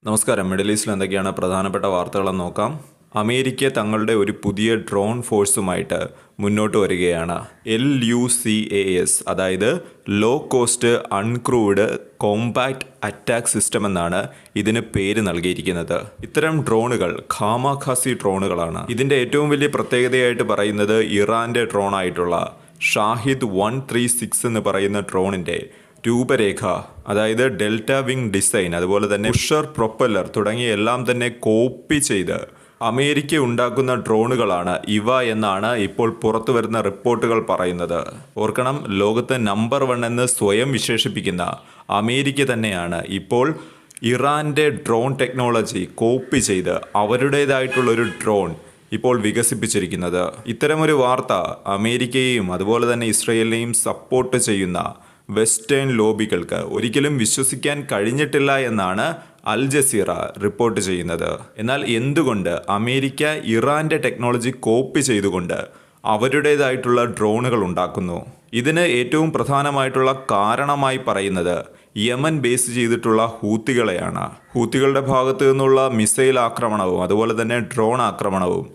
നമസ്കാരം. മിഡിൽ ഈസ്റ്റിൽ എന്തൊക്കെയാണ് പ്രധാനപ്പെട്ട വാർത്തകളെന്ന് നോക്കാം. അമേരിക്ക തങ്ങളുടെ ഒരു പുതിയ ഡ്രോൺ ഫോഴ്സുമായിട്ട് മുന്നോട്ട് വരികയാണ്. LUCAS, അതായത് low cost uncrewed compact attack system എന്നാണ് ഇതിന് പേര് നൽകിയിരിക്കുന്നത്. ഇത്തരം ഡ്രോണുകൾ ഖാമാഖാസി ഡ്രോണുകളാണ്. ഇതിൻ്റെ ഏറ്റവും വലിയ പ്രത്യേകതയായിട്ട് പറയുന്നത് ഇറാൻ്റെ ഡ്രോണായിട്ടുള്ള ഷാഹിദ് 136 എന്ന് പറയുന്ന ഡ്രോണിൻ്റെ രൂപരേഖ, അതായത് ഡെൽറ്റ വിങ് ഡിസൈൻ, അതുപോലെ തന്നെ പുഷർ പ്രൊപ്പല്ലർ തുടങ്ങിയ എല്ലാം തന്നെ കോപ്പി ചെയ്ത് അമേരിക്ക ഉണ്ടാക്കുന്ന ഡ്രോണുകളാണ് ഇവ എന്നാണ് ഇപ്പോൾ പുറത്തു വരുന്ന റിപ്പോർട്ടുകൾ പറയുന്നത്. ഓർക്കണം, ലോകത്തെ നമ്പർ 1 എന്ന് സ്വയം വിശേഷിപ്പിക്കുന്ന അമേരിക്ക തന്നെയാണ് ഇപ്പോൾ ഇറാൻ്റെ ഡ്രോൺ ടെക്നോളജി കോപ്പി ചെയ്ത് അവരുടേതായിട്ടുള്ളൊരു ഡ്രോൺ ഇപ്പോൾ വികസിപ്പിച്ചിരിക്കുന്നത്. ഇത്തരമൊരു വാർത്ത അമേരിക്കയെയും അതുപോലെ തന്നെ ഇസ്രയേലിനെയും സപ്പോർട്ട് ചെയ്യുന്ന വെസ്റ്റേൺ ലോബികൾക്ക് ഒരിക്കലും വിശ്വസിക്കാൻ കഴിഞ്ഞിട്ടില്ല എന്നാണ് അൽ ജസീറ റിപ്പോർട്ട് ചെയ്യുന്നത്. എന്നാൽ എന്തുകൊണ്ട് അമേരിക്ക ഇറാൻ്റെ ടെക്നോളജി കോപ്പി ചെയ്തുകൊണ്ട് അവരുടേതായിട്ടുള്ള ഡ്രോണുകൾ ഉണ്ടാക്കുന്നു? ഇതിന് ഏറ്റവും പ്രധാനമായിട്ടുള്ള കാരണമായി പറയുന്നത് യമൻ ബേസ് ചെയ്തിട്ടുള്ള ഹൂത്തികളെയാണ്. ഹൂത്തികളുടെ ഭാഗത്തു നിന്നുള്ള മിസൈൽ ആക്രമണവും അതുപോലെ തന്നെ ഡ്രോൺ ആക്രമണവും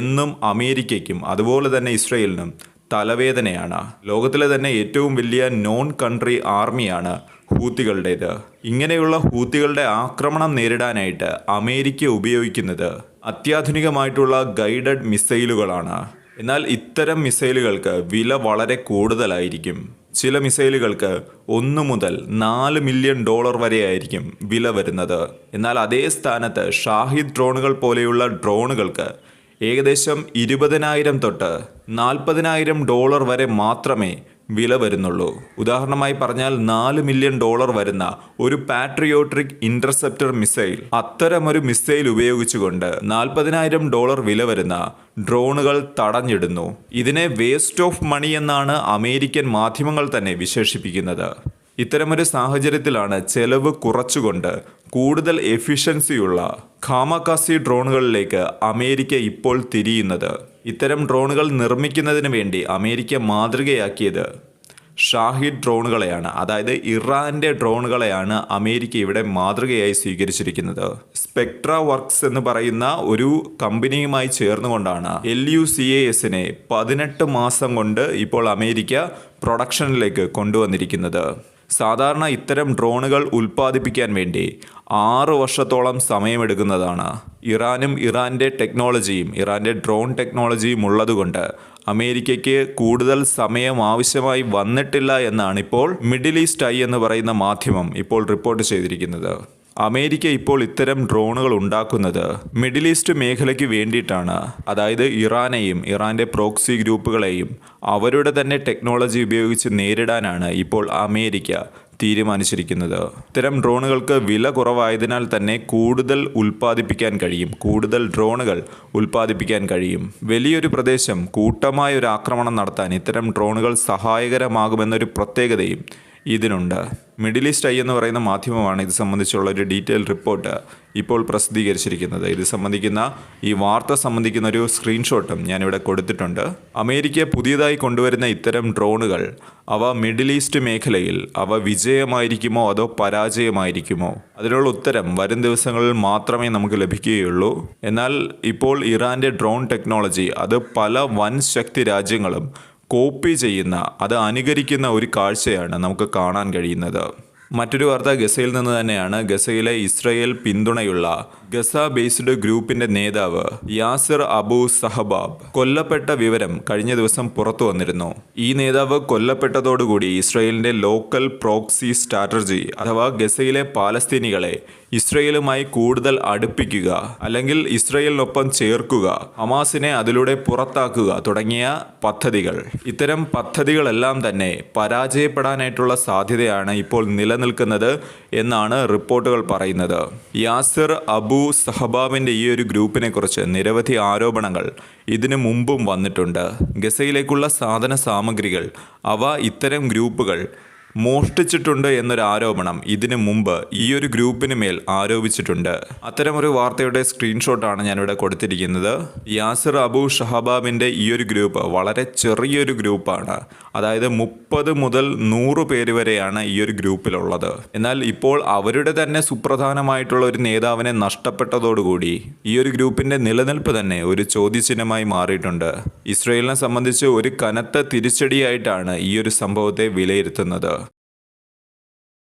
എന്നും അമേരിക്കയ്ക്കും അതുപോലെ തന്നെ ഇസ്രയേലിനും തലവേദനയാണ്. ലോകത്തിലെ തന്നെ ഏറ്റവും വലിയ നോൺ കൺട്രി ആർമിയാണ് ഹൂത്തികളുടേത്. ഇങ്ങനെയുള്ള ഹൂത്തികളുടെ ആക്രമണം നേരിടാനായിട്ട് അമേരിക്ക ഉപയോഗിക്കുന്നത് അത്യാധുനികമായിട്ടുള്ള ഗൈഡഡ് മിസൈലുകളാണ്. എന്നാൽ ഇത്തരം മിസൈലുകൾക്ക് വില വളരെ കൂടുതലായിരിക്കും. ചില മിസൈലുകൾക്ക് $1 മുതൽ $4 മില്യൺ വരെ ആയിരിക്കും വില വരുന്നത്. എന്നാൽ അതേ സ്ഥാനത്ത് ഷാഹിദ് ഡ്രോണുകൾ പോലെയുള്ള ഡ്രോണുകൾക്ക് ഏകദേശം 20,000 തൊട്ട് $40,000 വരെ മാത്രമേ വില വരുന്നുള്ളൂ. ഉദാഹരണമായി പറഞ്ഞാൽ $4 മില്യൺ വരുന്ന ഒരു പാട്രിയോട്ടിക് ഇന്റർസെപ്റ്റർ മിസൈൽ, അത്തരമൊരു മിസൈൽ ഉപയോഗിച്ചുകൊണ്ട് $40,000 വില വരുന്ന ഡ്രോണുകൾ തടഞ്ഞിടുന്നു. ഇതിനെ വേസ്റ്റ് ഓഫ് മണി എന്നാണ് അമേരിക്കൻ മാധ്യമങ്ങൾ തന്നെ വിശേഷിപ്പിക്കുന്നത്. ഇത്തരമൊരു സാഹചര്യത്തിലാണ് ചെലവ് കുറച്ചുകൊണ്ട് കൂടുതൽ എഫിഷ്യൻസിയുള്ള ഖാമാഖാസി ഡ്രോണുകളിലേക്ക് അമേരിക്ക ഇപ്പോൾ തിരിയുന്നത്. ഇത്തരം ഡ്രോണുകൾ നിർമ്മിക്കുന്നതിന് വേണ്ടി അമേരിക്ക മാതൃകയാക്കിയത് ഷാഹിദ് ഡ്രോണുകളെയാണ്. അതായത് ഇറാൻ്റെ ഡ്രോണുകളെയാണ് അമേരിക്ക ഇവിടെ മാതൃകയായി സ്വീകരിച്ചിരിക്കുന്നത്. സ്പെക്ട്ര വർക്ക്സ് എന്ന് പറയുന്ന ഒരു കമ്പനിയുമായി ചേർന്നുകൊണ്ടാണ് LUCASനെ 18 മാസം കൊണ്ട് ഇപ്പോൾ അമേരിക്ക പ്രൊഡക്ഷനിലേക്ക് കൊണ്ടുവന്നിരിക്കുന്നത്. സാധാരണ ഇത്തരം ഡ്രോണുകൾ ഉൽപ്പാദിപ്പിക്കാൻ വേണ്ടി 6 വർഷത്തോളം സമയമെടുക്കുന്നതാണ്. ഇറാനും ഇറാൻ്റെ ടെക്നോളജിയും ഇറാൻ്റെ ഡ്രോൺ ടെക്നോളജിയും ഉള്ളതുകൊണ്ട് അമേരിക്കയ്ക്ക് കൂടുതൽ സമയം ആവശ്യമായി വന്നിട്ടില്ല എന്നാണ് ഇപ്പോൾ മിഡിൽ ഈസ്റ്റ് ഐ എന്ന് പറയുന്ന മാധ്യമം ഇപ്പോൾ റിപ്പോർട്ട് ചെയ്തിരിക്കുന്നത്. അമേരിക്ക ഇപ്പോൾ ഇത്തരം ഡ്രോണുകൾ ഉണ്ടാക്കുന്നത് മിഡിൽ ഈസ്റ്റ് മേഖലയ്ക്ക് വേണ്ടിയിട്ടാണ്. അതായത് ഇറാനെയും ഇറാൻ്റെ പ്രോക്സി ഗ്രൂപ്പുകളെയും അവരുടെ തന്നെ ടെക്നോളജി ഉപയോഗിച്ച് നേരിടാനാണ് ഇപ്പോൾ അമേരിക്ക തീരുമാനിച്ചിരിക്കുന്നത്. ഇത്തരം ഡ്രോണുകൾക്ക് വില കുറവായതിനാൽ തന്നെ കൂടുതൽ ഉൽപ്പാദിപ്പിക്കാൻ കഴിയും, കൂടുതൽ ഡ്രോണുകൾ ഉൽപ്പാദിപ്പിക്കാൻ കഴിയും. വലിയൊരു പ്രദേശം കൂട്ടമായ ഒരു ആക്രമണം നടത്താൻ ഇത്തരം ഡ്രോണുകൾ സഹായകരമാകുമെന്നൊരു പ്രത്യേകതയും ഇതിനുണ്ട്. മിഡിൽ ഈസ്റ്റ് ഐ എന്ന് പറയുന്ന മാധ്യമമാണ് ഇത് സംബന്ധിച്ചുള്ള ഒരു ഡീറ്റെയിൽ റിപ്പോർട്ട് ഇപ്പോൾ പ്രസിദ്ധീകരിച്ചിരിക്കുന്നത്. ഇത് സംബന്ധിക്കുന്ന ഈ വാർത്ത സംബന്ധിക്കുന്ന ഒരു സ്ക്രീൻഷോട്ടും ഞാനിവിടെ കൊടുത്തിട്ടുണ്ട്. അമേരിക്ക പുതിയതായി കൊണ്ടുവരുന്ന ഇത്തരം ഡ്രോണുകൾ അവ മിഡിൽ ഈസ്റ്റ് മേഖലയിൽ അവ വിജയമായിരിക്കുമോ അതോ പരാജയമായിരിക്കുമോ? അതിനുള്ള ഉത്തരം വരും ദിവസങ്ങളിൽ മാത്രമേ നമുക്ക് ലഭിക്കുകയുള്ളൂ. എന്നാൽ ഇപ്പോൾ ഇറാൻ്റെ ഡ്രോൺ ടെക്നോളജി അത് പല വൻ ശക്തി രാജ്യങ്ങളും കോപ്പി ചെയ്യുന്ന, അത് അനുകരിക്കുന്ന ഒരു കാഴ്ചയാണ് നമുക്ക് കാണാൻ കഴിയുന്നത്. മറ്റൊരു വാർത്ത ഗസയിൽ നിന്ന് തന്നെയാണ്. ഗസയിലെ ഇസ്രയേൽ പിന്തുണയുള്ള ഗസ ബേസ്ഡ് ഗ്രൂപ്പിന്റെ നേതാവ് യാസിർ അബു സഹബാബ് കൊല്ലപ്പെട്ട വിവരം കഴിഞ്ഞ ദിവസം പുറത്തു വന്നിരുന്നു. ഈ നേതാവ് കൊല്ലപ്പെട്ടതോടുകൂടി ഇസ്രയേലിന്റെ ലോക്കൽ പ്രോക്സി സ്ട്രാറ്റജി അഥവാ ഗസയിലെ പാലസ്തീനികളെ ഇസ്രയേലുമായി കൂടുതൽ അടുപ്പിക്കുക അല്ലെങ്കിൽ ഇസ്രയേലിനൊപ്പം ചേർക്കുക, ഹമാസിനെ അതിലൂടെ പുറത്താക്കുക തുടങ്ങിയ പദ്ധതികൾ, ഇത്തരം പദ്ധതികളെല്ലാം തന്നെ പരാജയപ്പെടാനായിട്ടുള്ള സാധ്യതയാണ് ഇപ്പോൾ നിലനിൽക്കുന്നത് എന്നാണ് റിപ്പോർട്ടുകൾ പറയുന്നത്. യാസിർ അബു സഹബാബിൻ്റെ ഈ ഒരു ഗ്രൂപ്പിനെ കുറിച്ച് നിരവധി ആരോപണങ്ങൾ ഇതിനു മുമ്പും വന്നിട്ടുണ്ട്. ഗസയിലേക്കുള്ള സാധന സാമഗ്രികൾ അവ ഇത്തരം ഗ്രൂപ്പുകൾ മോഷ്ടിച്ചിട്ടുണ്ട് എന്നൊരു ആരോപണം ഇതിനു മുമ്പ് ഈ ഒരു ഗ്രൂപ്പിന് മേൽ ആരോപിച്ചിട്ടുണ്ട്. അത്തരമൊരു വാർത്തയുടെ സ്ക്രീൻഷോട്ടാണ് ഞാനിവിടെ കൊടുത്തിരിക്കുന്നത്. യാസിർ അബു ഷഹബാബിൻ്റെ ഈ ഒരു ഗ്രൂപ്പ് വളരെ ചെറിയൊരു ഗ്രൂപ്പാണ്. അതായത് 30 മുതൽ 100 പേര് വരെയാണ് ഈ ഒരു ഗ്രൂപ്പിലുള്ളത്. എന്നാൽ ഇപ്പോൾ അവരുടെ തന്നെ സുപ്രധാനമായിട്ടുള്ള ഒരു നേതാവിനെ നഷ്ടപ്പെട്ടതോടുകൂടി ഈ ഒരു ഗ്രൂപ്പിൻ്റെ നിലനിൽപ്പ് തന്നെ ഒരു ചോദ്യചിഹ്നമായി മാറിയിട്ടുണ്ട്. ഇസ്രയേലിനെ സംബന്ധിച്ച് ഒരു കനത്ത തിരിച്ചടിയായിട്ടാണ് ഈ ഒരു സംഭവത്തെ വിലയിരുത്തുന്നത്.